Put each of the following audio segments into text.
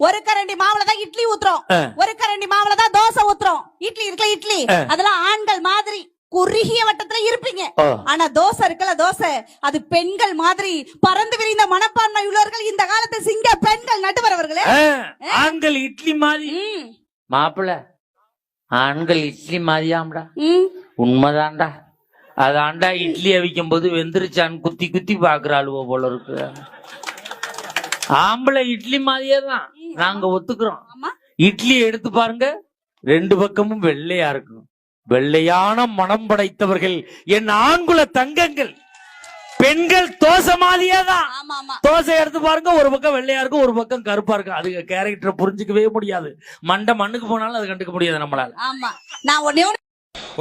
ஒரு கரண்டி மாவுல தான் இட்லி ஊத்துறோம், ஒரு கரண்டி மாவுல தான் தோசை ஊத்துறோம். இட்லி இருக்குல்ல, இட்லி அதெல்லாம் ஆண்கள் மாதிரி குறுகிய வட்டத்துல இருப்பீங்க. ஆனா தோசை இருக்குல்ல, தோசை அது பெண்கள் மாதிரி பறந்து விரிந்த மனப்பான்மை உள்ளவர்கள். இந்த காலத்து சிங்க பெண்கள் நடுவரவர்களே, ஆண்கள் இட்லி மாதிரி. மாப்பிள்ள, ஆண்கள் இட்லி மாதிரியாம்டா. உண்மைதான்டா. அதான்டா இட்லி அவிக்கும் போது வெந்திருச்சான்னு குத்தி குத்தி பாக்குற அழுவ போல இருக்கு. ஆம்பளை இட்லி மாதிரியே தான் நாங்க ஒத்துக்கிறோம். இட்லி எடுத்து பாருங்க, ரெண்டு பக்கமும் வெள்ளையா இருக்கும். வெள்ளையான மனம் படைத்தவர்கள் என் ஆண்குல தங்கங்கள். பெண்கள் தோசை மாதிரியே தான். தோசை எடுத்து பாருங்க, ஒரு பக்கம் வெள்ளையா இருக்கும், ஒரு பக்கம் கருப்பா இருக்கும். அது கேரக்டரை புரிஞ்சுக்கவே முடியாது. மண்டை மண்ணுக்கு போனாலும் அது கண்டுக்க முடியாது நம்மளால.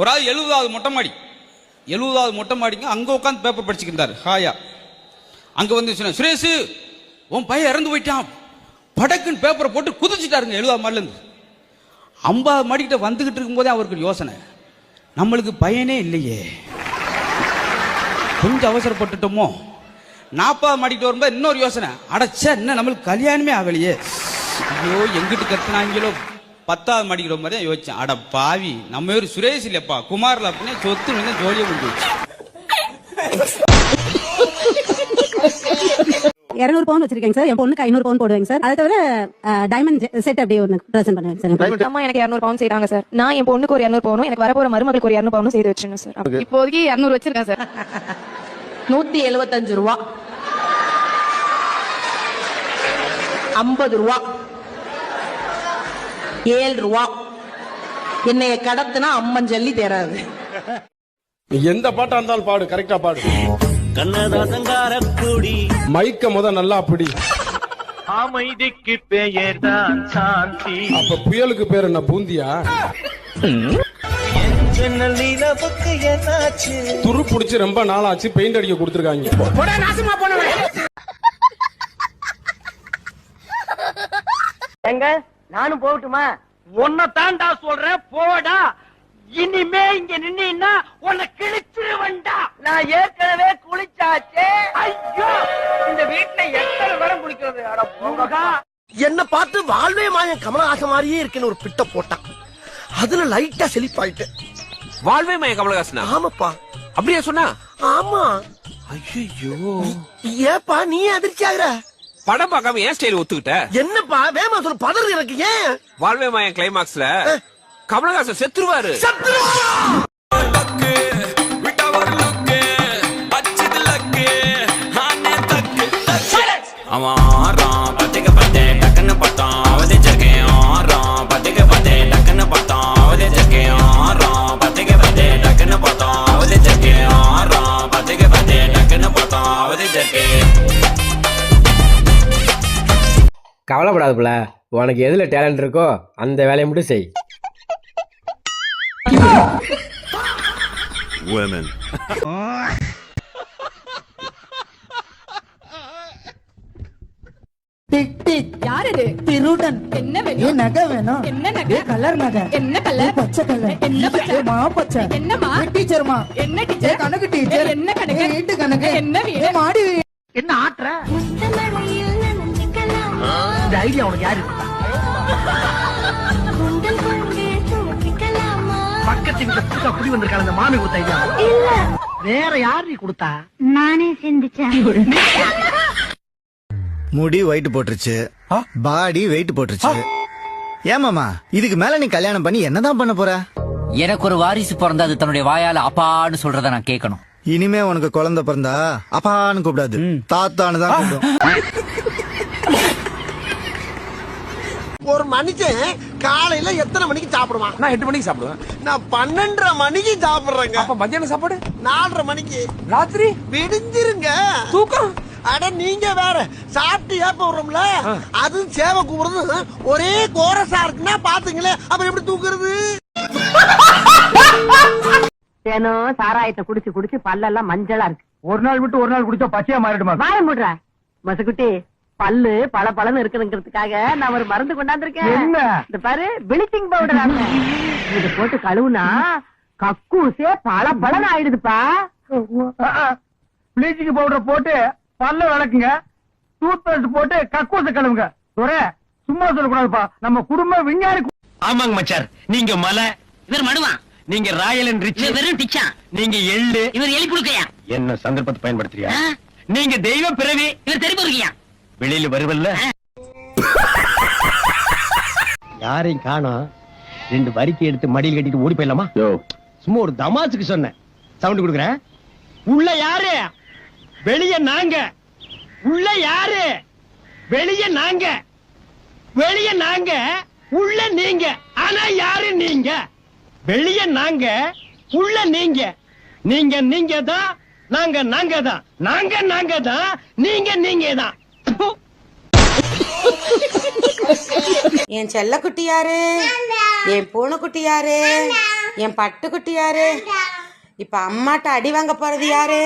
ஒரு ஆள் 70வது மொட்டை மாடி, 70வது மொட்டை மாடிங்க, அங்க உட்காந்து பேப்பர் படிச்சுக்கிட்டாரு ஹாயா. அங்க வந்து சொன்ன, சுரேஷ் உன் பையன் இறந்து போயிட்டான். படக்குன்னு பேப்பரை போட்டு குதிச்சுட்டாருங்க 70வது மாடில இருந்து. 50 மாடிக்கிட்ட வந்துகிட்டு இருக்கும் போதே அவருக்கு யோசனை, நம்மளுக்கு பையனே இல்லையே, கொஞ்சம் அவசரப்பட்டுட்டோமோ. 40 மாடிக்கிட்டு வரும்போது இன்னொரு யோசனை, அடைச்ச இன்னும் நம்மளுக்கு கல்யாணமே ஆகலையே, ஐயோ எங்கிட்டு கத்துனாங்களோ. 10வது மாடிக்கிற மாதிரி தான் யோசிச்சேன், அட பாவி நம்ம ஒரு சுரேஷ் இல்லப்பா குமார்ல அப்படின்னே சொத்து வந்து ஜோலியை கொண்டு வச்சு. 200 பவுன் வச்சிருக்கேங்க சார். என் பொண்ணுக்கு 500 பவுன் போடுவேங்க சார். அதை தவிர டைமண்ட் செட் அப்படியே ஒன்று ப்ரெசென்ட் பண்ணுவேன் சார். அம்மா எனக்கு 200 பவுன் செய்றாங்க சார். நான் என் பொண்ணுக்கு ஒரு 200 பவுனும் எனக்கு வரப்போற மருமகளுக்கு ஒரு 200 பவுனும் செய்து வச்சிருக்கேன் சார். இப்போதைக்கு 200 வச்சிருக்கேன் சார். 175 ரூபா, 50 ரூபா, 7 ரூபா. என்னைய கடத்துனா அம்மஞ்சல்லி தேராது. எந்த பாட்டா இருந்தாலும் பாடு, கரெக்டா பாடு. மைக்க முத நல்லா அப்படி. அமைதிக்கு பெயர் தான் சாந்தி. அப்ப புயலுக்கு பேர் என்ன, பூந்தியா? துரு புடிச்சு ரொம்ப நாளாச்சு, பெயிண்ட் அடிக்க கொடுத்துருக்காங்க. எங்க நானும் போகட்டுமா? உன்னை தாண்டா சொல்றேன், போடா. இனிமே இங்க நின்னா உன்னை கிழிச்சிருவண்டா. நான் ஏற்கனவே குளிச்சாச்சே. ஐயோ, இந்த வீட்டுல எத்தனை வரம் குளிக்கிறது. அட போகா. என்ன பார்த்து வாழ்வே மாயன் கமலஹாசன் மாதிரியே இருக்குன்னு ஒரு பிட்ட போட்டான். அதுல லைட்டா செழிப்பாயிட்டு. வாழ்வே மாயன் கமலஹாசனா? ஆமாப்பா. அப்படியே சொன்னா? ஆமா. ஐயோ, ஏப்பா நீ அதிர்ச்சி ஆகுற? படம் பார்க்காம ஏன் ஸ்டைல் ஒத்துக்கிட்ட? என்னப்பா வேமா சொல்ல, பதறு எனக்கு. ஏன் வாழ்வே மாயன் கிளைமாக்ஸ்ல கமலஹாசன் செத்துருவாரு. கவலைப்படாதுல, உனக்கு எதுல டேலண்ட் இருக்கோ அந்த வேலையை மட்டும் செய். Women. யார் இது? திருடன். என்ன வேணும்? நகை வேணும். என்ன நகை? கலர் நகை. என்ன கலர்? பச்சை கலர். என்ன பச்சை? மா பச்சை. என்னமா? டீச்சர்மா. என்ன டீச்சர்? கணக்கு டீச்சர். என்ன கணக்கு? வீட்டு கணக்கு. என்ன வீடு? மாடி. என்ன ஆட்ற? இந்த ஐடியா உனக்கு யாரு கொடுத்தா? பக்கத்து வீட்டுல புதுசா குடி வந்திருக்காங்க, அந்த மாமி கொடுத்த ஐடியா? இல்ல, வேற யாரு கொடுத்தா? நானே சிந்திச்சேன். முடி வெயிட் போட்டுருச்சு, பாடி வெயிட் போட்டுருச்சு. ஏமாமா, இதுக்கு மேல நீ கல்யாணம் பண்ணி என்னதான் பண்ண போற? எனக்கு ஒரு வாரிசு பிறந்தா அது தன்னுடைய வாயால அப்பான்னு சொல்றத நான் கேட்கணும். இனிமே உனக்கு குழந்தை பிறந்தா அப்பான்னு கூப்பிடாது, தாத்தான்னு தான் கூப்பிடும். ஒரு மனுஷன் காலையில எத்தனை மணிக்கு சாப்பிடுவான்? நான் 8 மணிக்கு சாப்பிடுவேன். நான் 12:30 மணிக்கு சாப்பிடுறேங்க. அப்ப மத்தியானம் சாப்பாடு 4:30 மணிக்கு. ராத்திரி விடிஞ்சிருங்க. தூக்கம். அட நீங்க வேற, சாப்பிட்டு ஏப்ப விடுறோம்ல, அது சேவை கூப்பிடுறது ஒரே கோரசா இருக்குன்னா பாத்துங்களேன், அப்புறம் எப்படி தூக்குறது? தினம் சாராயத்தை குடிச்சு குடிச்சு பல்லெல்லாம் மஞ்சளா இருக்கு. ஒரு நாள் விட்டு ஒரு நாள் குடிச்சா பச்சையா மாறிடுமா? வாய முடுற மசுக்குட்டி. பல்லு பல பலன்னு இருக்குங்கிறதுக்காக நான் ஒரு மருந்து கொண்டாந்துருக்கேன். இந்த பாரு, பிளீச்சிங் பவுடர். இது போட்டு கழுவுனா கக்கூசே பல பலன் ஆயிடுதுப்பா. பிளீச்சிங் பவுடர் போட்டு பல்ல விளக்குங்க, டூத் பேஸ்ட் போட்டு கக்கூச கழுவுங்க. சும்மா சொல்லக்கூடாதுப்பா, நம்ம குடும்ப விஞ்ஞானி. ஆமாங்க மச்சார், நீங்க மலை, இவர் மடுவா, நீங்க ராயல் அண்ட் ரிச், வெறும் டிச்சா, நீங்க எள்ளு, இவர் எலி புழுக்கையா, என்ன சந்தர்ப்பத்தை பயன்படுத்துறியா? நீங்க தெய்வ பிறவி, இவர் தெரிப்பு இருக்கியா, வெளியில வருவல்ல. யாரையும் காணோம், 2 வரிக்கை எடுத்து மடியில் கட்டிட்டு ஓடி போயிடலாமா? சும்மா ஒரு தமாசுக்கு சொன்னேன். சவுண்ட் கொடுக்குறேன். உள்ள யாரு, வெளிய நாங்க. உள்ள யாரு, வெளிய நாங்க. வெளிய நாங்க, உள்ள நீங்க. ஆனா யாரு நீங்க? வெளிய நாங்க, உள்ள நீங்க. நீங்க நீங்க தான், நாங்க நாங்க தான். நாங்க தான், நீங்க தான். என் செல்ல குட்டி யாரு, என் பூனை குட்டி யாரு, என் பட்டு குட்டி யாரு, இப்ப அம்மாட்ட அடி வாங்க போறது யாரு?